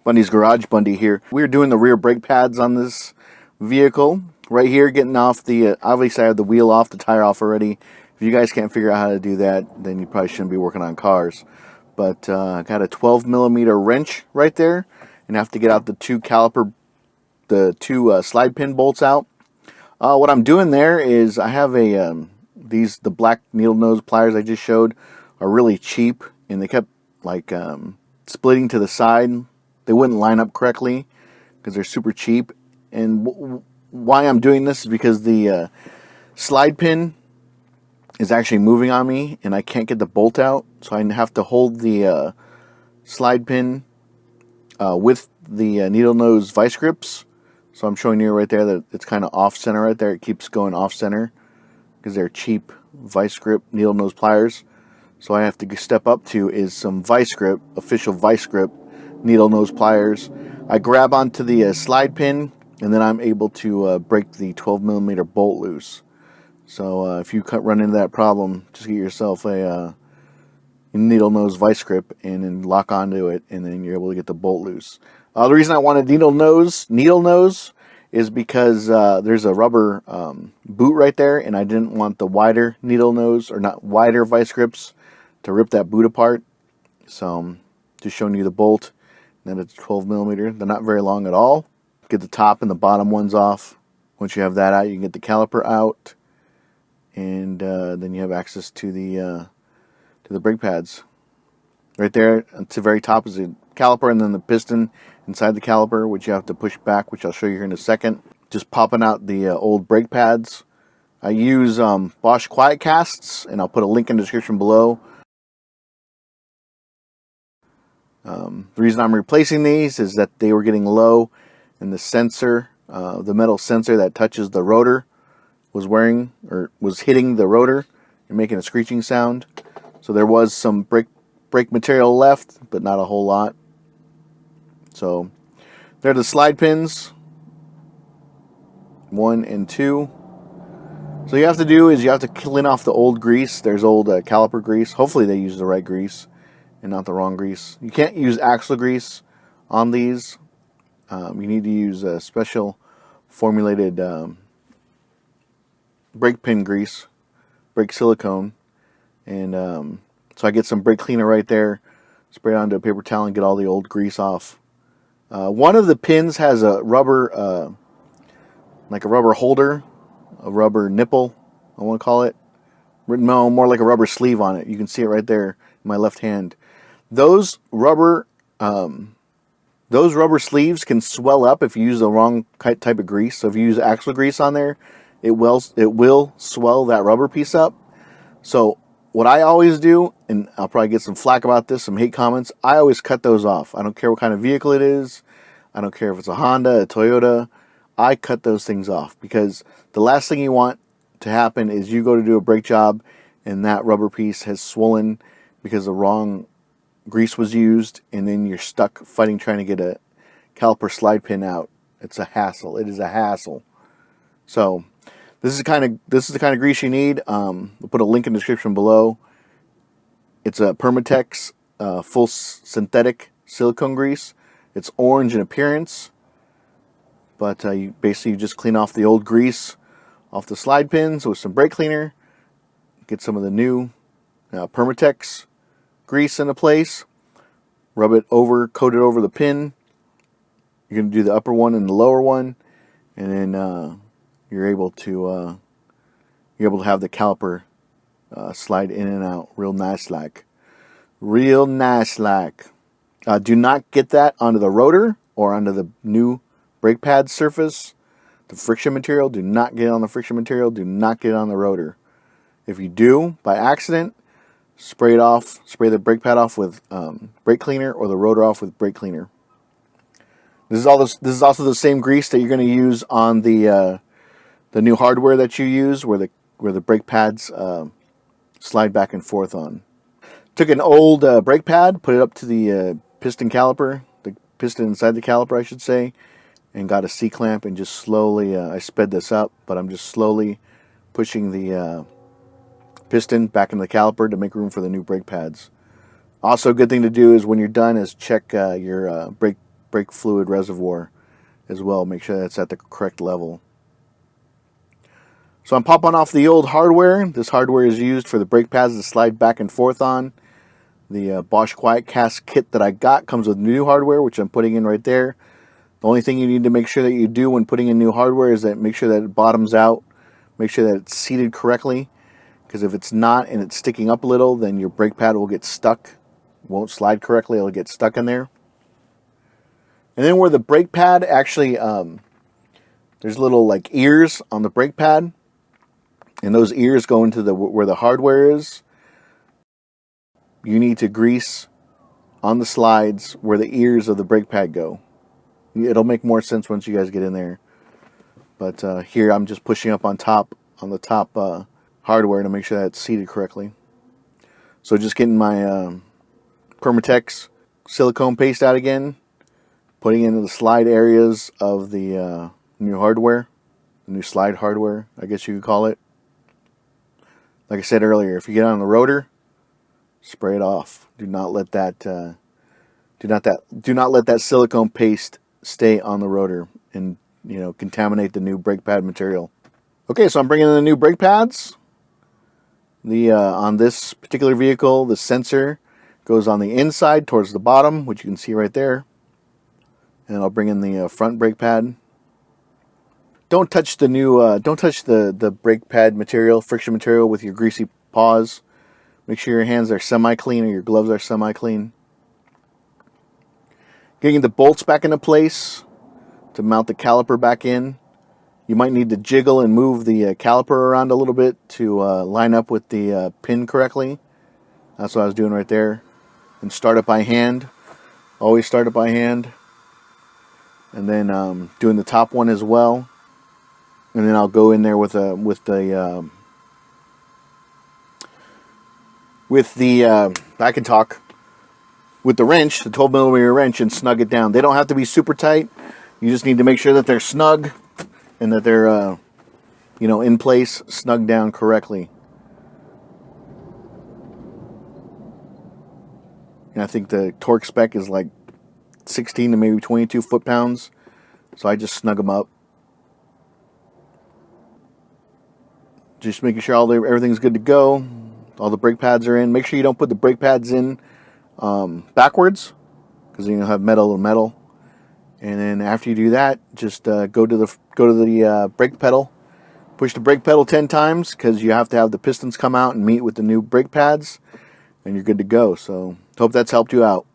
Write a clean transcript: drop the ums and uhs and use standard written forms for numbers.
Bundys Garage, Bundy here. We're doing the rear brake pads on this vehicle. Right here, getting off the, obviously I have the wheel off, the tire off already. If you guys can't figure out how to do that, then you probably shouldn't be working on cars. But I got a 12mm wrench right there, and I have to get out the two slide pin bolts out. What I'm doing there is I have the black needle nose pliers I just showed are really cheap, and they kept like splitting to the side. They wouldn't line up correctly because they're super cheap. And why I'm doing this is because the slide pin is actually moving on me, and I can't get the bolt out, so I have to hold the slide pin with the needle nose vice grips. So I'm showing you right there that it's kind of off center right there. It keeps going off center because they're cheap vice grip needle nose pliers. So I have to step up to is some vice grip, official vice grip needle nose pliers. I grab onto the slide pin, and then I'm able to break the 12mm bolt loose. So if you run into that problem, just get yourself a needle nose vice grip and then lock onto it, and then you're able to get the bolt loose. The reason I wanted needle nose is because there's a rubber boot right there, and I didn't want the wider needle nose, or not wider vice grips, to rip that boot apart. So just showing you the bolt. Then it's 12mm. They're not very long at all. Get the top and the bottom ones off. Once you have that out, you can get the caliper out, and then you have access to the brake pads. Right there at the very top is the caliper, and then the piston inside the caliper, which you have to push back, which I'll show you here in a second. Just popping out the old brake pads. I use Bosch Quiet Casts, and I'll put a link in the description below. The reason I'm replacing these is that they were getting low, and the sensor, the metal sensor that touches the rotor, was hitting the rotor and making a screeching sound. So there was some brake material left, but not a whole lot. So they're the slide pins, 1 and 2. So you have to do is you have to clean off the old grease. There's old caliper grease. Hopefully they use the right grease and not the wrong grease. You can't use axle grease on these. You need to use a special formulated brake pin grease, brake silicone. And so I get some brake cleaner right there, spray it onto a paper towel and get all the old grease off. One of the pins has a rubber, like a rubber holder, a rubber nipple, I want to call it. No, more like a rubber sleeve on it. You can see it right there in my left hand. Those rubber sleeves can swell up if you use the wrong type of grease. So if you use axle grease on there, it will swell that rubber piece up. So what I always do, and I'll probably get some flack about this, some hate comments, I always cut those off. I don't care what kind of vehicle it is. I don't care if it's a Honda, a Toyota. I cut those things off, because the last thing you want to happen is you go to do a brake job and that rubber piece has swollen because the wrong grease was used, and then you're stuck fighting trying to get a caliper slide pin out. It's a hassle. It is a hassle. So this is the kind of grease you need. We'll put a link in the description below. It's a Permatex full synthetic silicone grease. It's orange in appearance, but you basically just clean off the old grease off the slide pins with some brake cleaner. Get some of the new Permatex grease into place. Rub it over, coat it over the pin. You're going to do the upper one and the lower one, and then you're able to have the caliper slide in and out real nice like. Do not get that onto the rotor or onto the new brake pad surface. The friction material, do not get it on the friction material. Do not get it on the rotor. If you do, by accident, spray it off. Spray the brake pad off with brake cleaner, or the rotor off with brake cleaner. This is also the same grease that you're going to use on the new hardware that you use, where the brake pads slide back and forth on. Took an old brake pad, put it up to the piston caliper, the piston inside the caliper, I should say, and got a C-clamp and just slowly, I sped this up, but I'm just slowly pushing the piston back in the caliper to make room for the new brake pads. Also, a good thing to do is when you're done is check your brake brake fluid reservoir as well. Make sure that's at the correct level. So I'm popping off the old hardware. This hardware is used for the brake pads to slide back and forth on. The Bosch Quiet Cast kit that I got comes with new hardware, which I'm putting in right there. The only thing you need to make sure that you do when putting in new hardware is that make sure that it bottoms out. Make sure that it's seated correctly. Because if it's not and it's sticking up a little, then your brake pad will get stuck. It won't slide correctly. It'll get stuck in there. And then where the brake pad actually, there's little like ears on the brake pad. And those ears go into where the hardware is. You need to grease on the slides where the ears of the brake pad go. It'll make more sense once you guys get in there. But here I'm just pushing up on the top hardware to make sure that it's seated correctly. So just getting my Permatex silicone paste out again, putting into the slide areas of the new hardware, the new slide hardware, I guess you could call it. Like I said earlier, if you get on the rotor, spray it off. Do not let that silicone paste stay on the rotor and contaminate the new brake pad material. Okay, so I'm bringing in the new brake pads. On this particular vehicle, the sensor goes on the inside towards the bottom, which you can see right there. And I'll bring in the front brake pad. Don't touch the brake pad material, friction material, with your greasy paws. Make sure your hands are semi-clean or your gloves are semi-clean. Getting the bolts back into place to mount the caliper back in. You might need to jiggle and move the caliper around a little bit to line up with the pin correctly. That's what I was doing right there. And start it by hand. Always start it by hand. And then doing the top one as well. And then I'll go in there with the I can talk, with the wrench, the 12 millimeter wrench, and snug it down. They don't have to be super tight. You just need to make sure that they're snug and that they're in place, snug down correctly. And I think the torque spec is like 16 to maybe 22 foot-pounds. So I just snug them up. Just making sure everything's good to go. All the brake pads are in. Make sure you don't put the brake pads in backwards, because then you'll have metal and metal. And then after you do that, just go to the brake pedal. Push the brake pedal 10 times, because you have to have the pistons come out and meet with the new brake pads, and you're good to go. So hope that's helped you out.